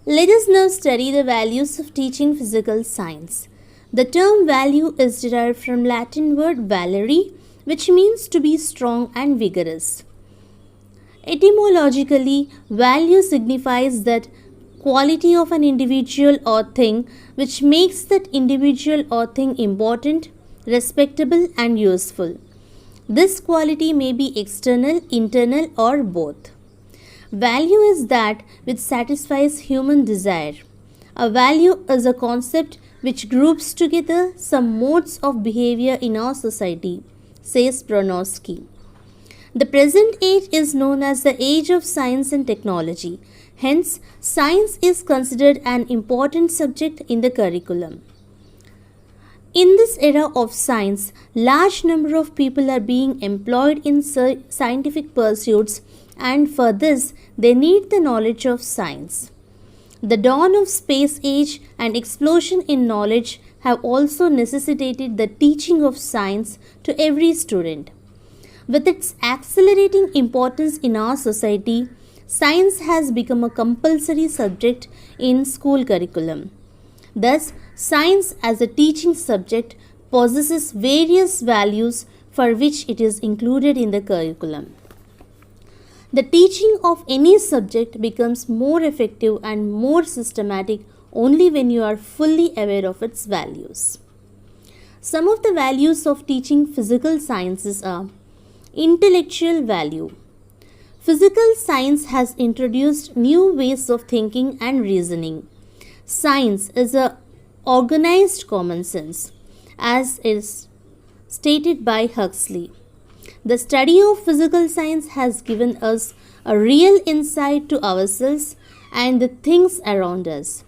Let us now study the values of teaching physical science. The term value is derived from Latin word valere, which means to be strong and vigorous. Etymologically, value signifies that quality of an individual or thing which makes that individual or thing important, respectable, and useful. This quality may be external, internal, or both. Value is that which satisfies human desire. A value is a concept which groups together some modes of behavior in our society, says Bronowski. The present age is known as the age of science and technology. Hence, science is considered an important subject in the curriculum. In this era of science, large number of people are being employed in scientific pursuits, and for this they need the knowledge of science. The dawn of space age and explosion in knowledge have also necessitated the teaching of science to every student. With its accelerating importance in our society, science has become a compulsory subject in school curriculum. Thus, science as a teaching subject possesses various values for which it is included in the curriculum. The teaching of any subject becomes more effective and more systematic only when you are fully aware of its values. Some of the values of teaching physical sciences are intellectual value. Physical science has introduced new ways of thinking and reasoning. Science is a organized common sense, as is stated by Huxley. The study of physical science has given us a real insight to ourselves and the things around us.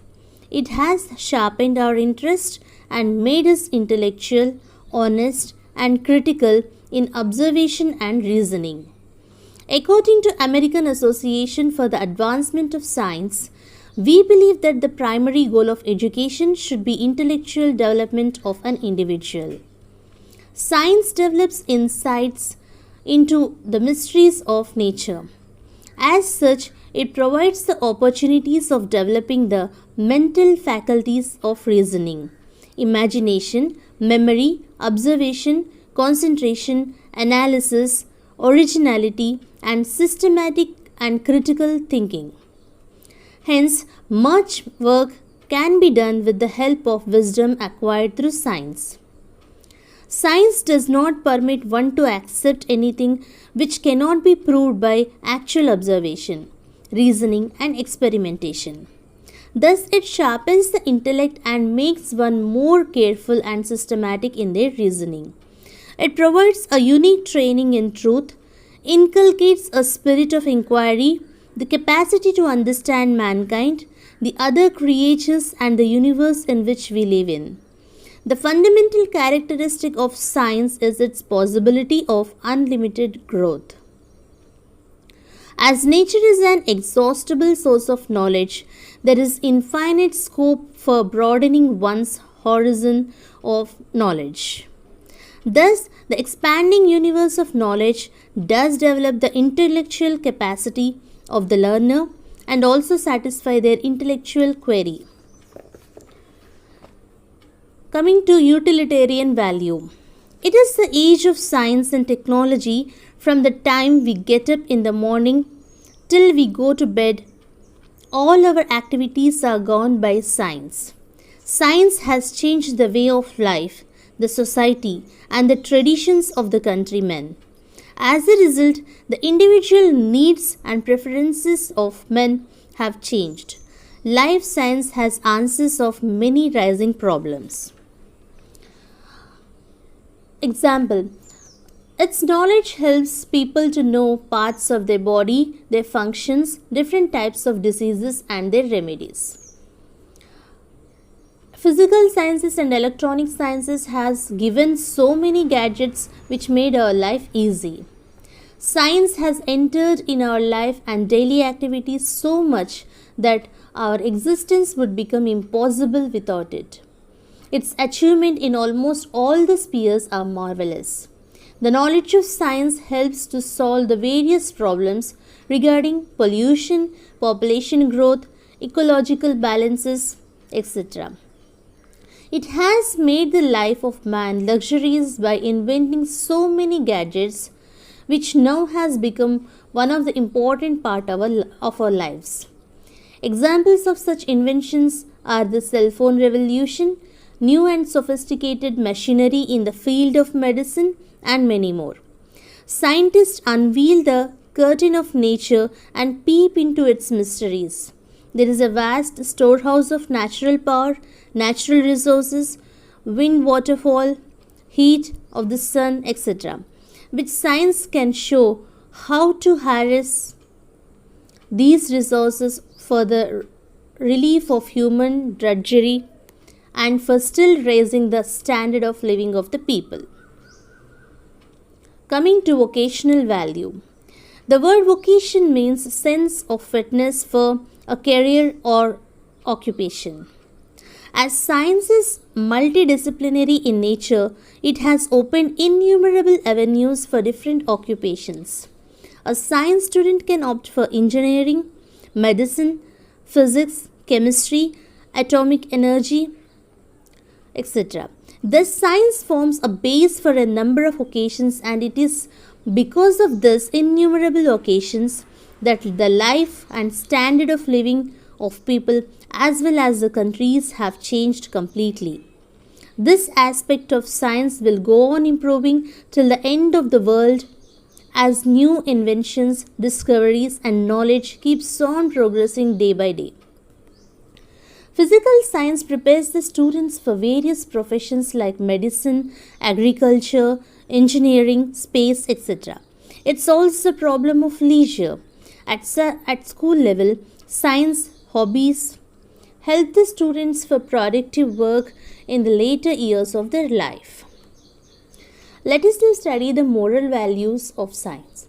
It has sharpened our interest and made us intellectual, honest, and critical in observation and reasoning. According to American Association for the Advancement of Science, we believe that the primary goal of education should be intellectual development of an individual. Science develops insights into the mysteries of nature. As such, it provides the opportunities of developing the mental faculties of reasoning, imagination, memory, observation, concentration, analysis, originality, and systematic and critical thinking. Hence, much work can be done with the help of wisdom acquired through science. Science does not permit one to accept anything which cannot be proved by actual observation, reasoning, and experimentation. Thus, it sharpens the intellect and makes one more careful and systematic in their reasoning. It provides a unique training in truth, inculcates a spirit of inquiry, the capacity to understand mankind, the other creatures, and the universe in which we live in. The fundamental characteristic of science is its possibility of unlimited growth. As nature is an exhaustible source of knowledge, there is infinite scope for broadening one's horizon of knowledge. Thus, the expanding universe of knowledge does develop the intellectual capacity of the learner and also satisfy their intellectual query. Coming to utilitarian value. It is the age of science and technology from the time we get up in the morning till we go to bed. All our activities are governed by science. Science has changed the way of life, the society, and the traditions of the countrymen. As a result, the individual needs and preferences of men have changed. Life science has answers of many rising problems. Example, its knowledge helps people to know parts of their body, their functions, different types of diseases, and their remedies. Physical sciences and electronic sciences has given so many gadgets which made our life easy. Science has entered in our life and daily activities so much that our existence would become impossible without it. Its achievement in almost all the spheres are marvelous. The knowledge of science helps to solve the various problems regarding pollution, population growth, ecological balances, etc. It has made the life of man luxurious by inventing so many gadgets which now has become one of the important part of our lives. Examples of such inventions are the cell phone revolution, new and sophisticated machinery in the field of medicine, and many more. Scientists unveil the curtain of nature and peep into its mysteries. There is a vast storehouse of natural power, natural resources, wind, waterfall, heat of the sun, etc., which science can show how to harness these resources for the relief of human drudgery and for still raising the standard of living of the people. Coming to vocational value. The word vocation means sense of fitness for a career or occupation. As science is multidisciplinary in nature, it has opened innumerable avenues for different occupations. A science student can opt for engineering, medicine, physics, chemistry, atomic energy, etc. Thus, science forms a base for a number of occasions, and it is because of this innumerable occasions that the life and standard of living of people as well as the countries have changed completely. This aspect of science will go on improving till the end of the world as new inventions, discoveries and knowledge keeps on progressing day by day. Physical science prepares the students for various professions like medicine, agriculture, engineering, space, etc. It solves the problem of leisure. At school level, science hobbies help the students for productive work in the later years of their life. Let us now study the moral values of science.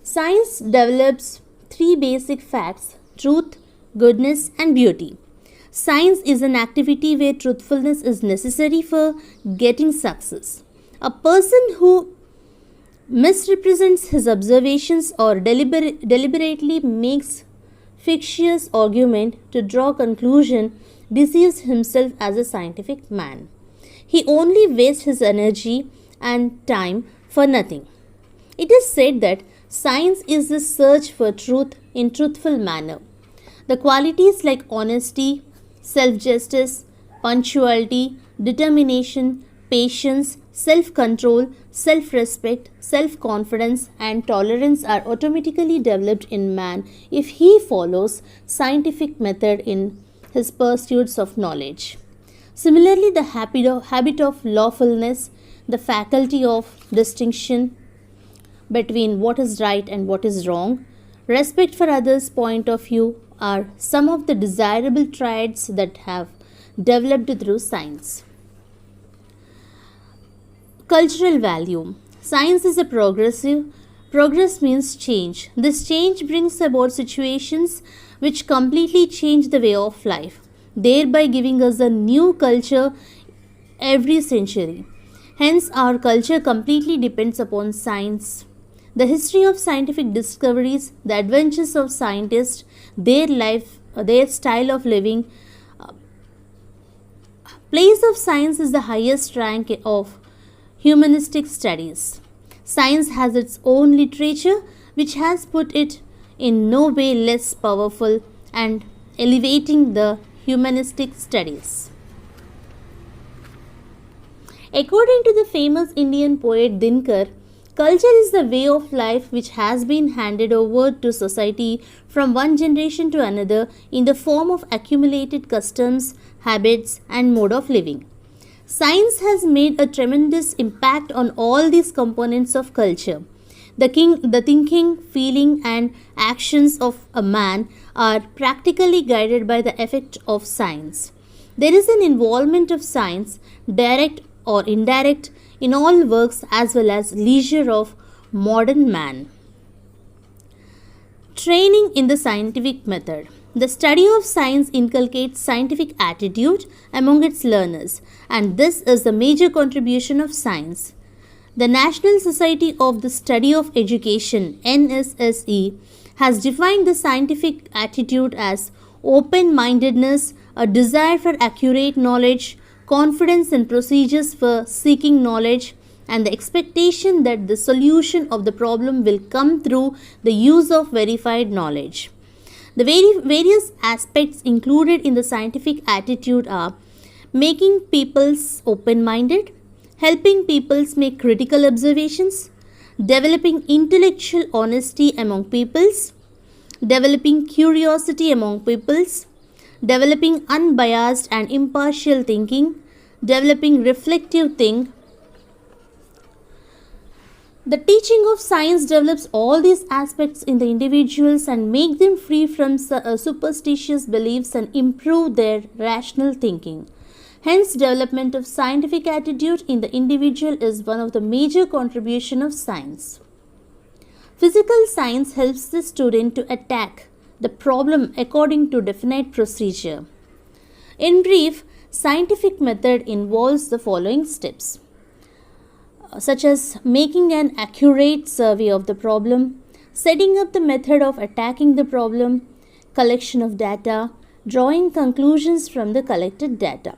Science develops three basic facts: truth, goodness, and beauty. Science is an activity where truthfulness is necessary for getting success. A person who misrepresents his observations or deliberately makes fictitious argument to draw conclusion deceives himself as a scientific man. He only wastes his energy and time for nothing. It is said that science is the search for truth in truthful manner. The qualities like honesty, self-justice, punctuality, determination, patience, self-control, self-respect, self-confidence and tolerance are automatically developed in man if he follows scientific method in his pursuits of knowledge. Similarly, the habit of lawfulness, the faculty of distinction between what is right and what is wrong, respect for others' point of view are some of the desirable traits that have developed through science. Cultural value. Science is a progressive. Progress means change. This change brings about situations which completely change the way of life, thereby giving us a new culture every century. Hence, our culture completely depends upon science. The history of scientific discoveries, the adventures of scientists, their life, their style of living. Place of science is the highest rank of humanistic studies. Science has its own literature, which has put it in no way less powerful and elevating the humanistic studies. According to the famous Indian poet Dinkar, culture is the way of life which has been handed over to society from one generation to another in the form of accumulated customs, habits, and mode of living. Science has made a tremendous impact on all these components of culture. The thinking, feeling, and actions of a man are practically guided by the effect of science. There is an involvement of science, direct or indirect, in all works as well as leisure of modern man. Training in the scientific method. The study of science inculcates scientific attitude among its learners, and this is the major contribution of science. The National Society of the Study of Education (NSSE) has defined the scientific attitude as open mindedness, a desire for accurate knowledge, confidence in procedures for seeking knowledge, and the expectation that the solution of the problem will come through the use of verified knowledge. The various aspects included in the scientific attitude are making peoples open minded, helping peoples make critical observations, developing intellectual honesty among peoples, developing curiosity among peoples, developing unbiased and impartial thinking, developing reflective think. The teaching of science develops all these aspects in the individuals and make them free from superstitious beliefs and improve their rational thinking. Hence, development of scientific attitude in the individual is one of the major contributions of science. Physical science helps the student to attack the problem according to definite procedure. In brief, scientific method involves the following steps, such as making an accurate survey of the problem, setting up the method of attacking the problem, collection of data, drawing conclusions from the collected data.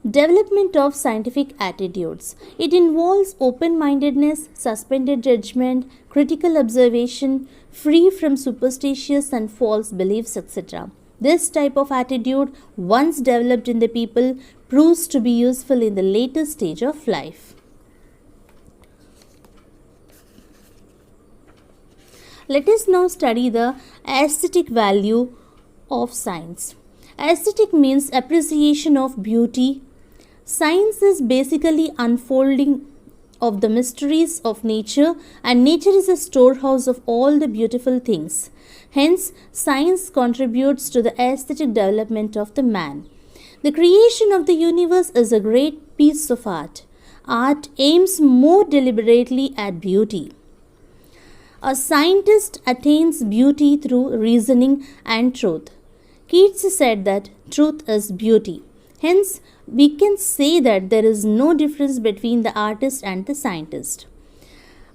Development of scientific attitudes. It involves open-mindedness, suspended judgment, critical observation, free from superstitious and false beliefs, etc. This type of attitude, once developed in the people, proves to be useful in the later stage of life. Let us now study the aesthetic value of science. Aesthetic means appreciation of beauty. Science is basically unfolding of the mysteries of nature, and nature is a storehouse of all the beautiful things. Hence, science contributes to the aesthetic development of the man. The creation of the universe is a great piece of art. Art aims more deliberately at beauty. A scientist attains beauty through reasoning and truth. Keats said that truth is beauty. Hence, we can say that there is no difference between the artist and the scientist.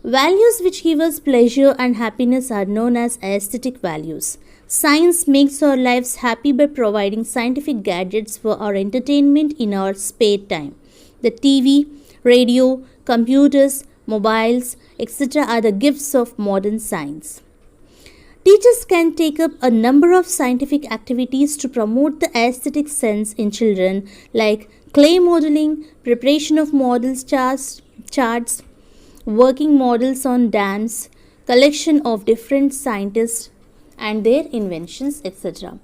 Values which give us pleasure and happiness are known as aesthetic values. Science makes our lives happy by providing scientific gadgets for our entertainment in our spare time. The TV, radio, computers, mobiles, etc. are the gifts of modern science. Teachers can take up a number of scientific activities to promote the aesthetic sense in children, like clay modeling, preparation of models charts, working models on dams, collection of different scientists and their inventions, etc.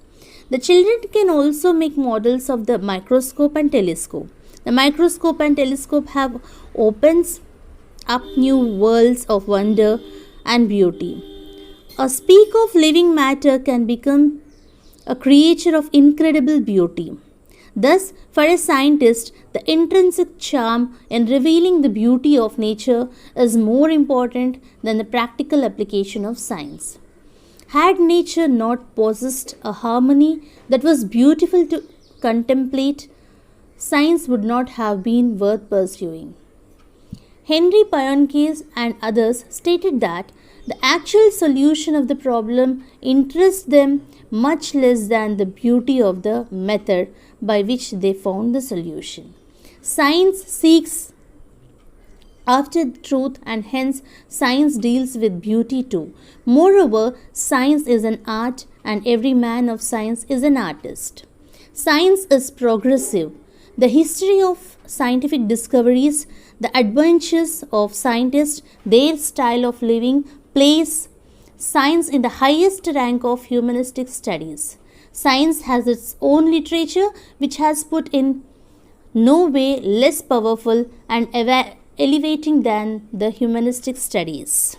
The children can also make models of the microscope and telescope. The microscope and telescope have opens up new worlds of wonder and beauty. A speck of living matter can become a creature of incredible beauty. Thus, for a scientist, the intrinsic charm in revealing the beauty of nature is more important than the practical application of science. Had nature not possessed a harmony that was beautiful to contemplate, science would not have been worth pursuing. Henry Poincare and others stated that the actual solution of the problem interests them much less than the beauty of the method by which they found the solution. Science seeks after truth, and hence science deals with beauty too. Moreover, science is an art and every man of science is an artist. Science is progressive. The history of scientific discoveries, the adventures of scientists, their style of living place science in the highest rank of humanistic studies. Science has its own literature which has put in no way less powerful and elevating than the humanistic studies.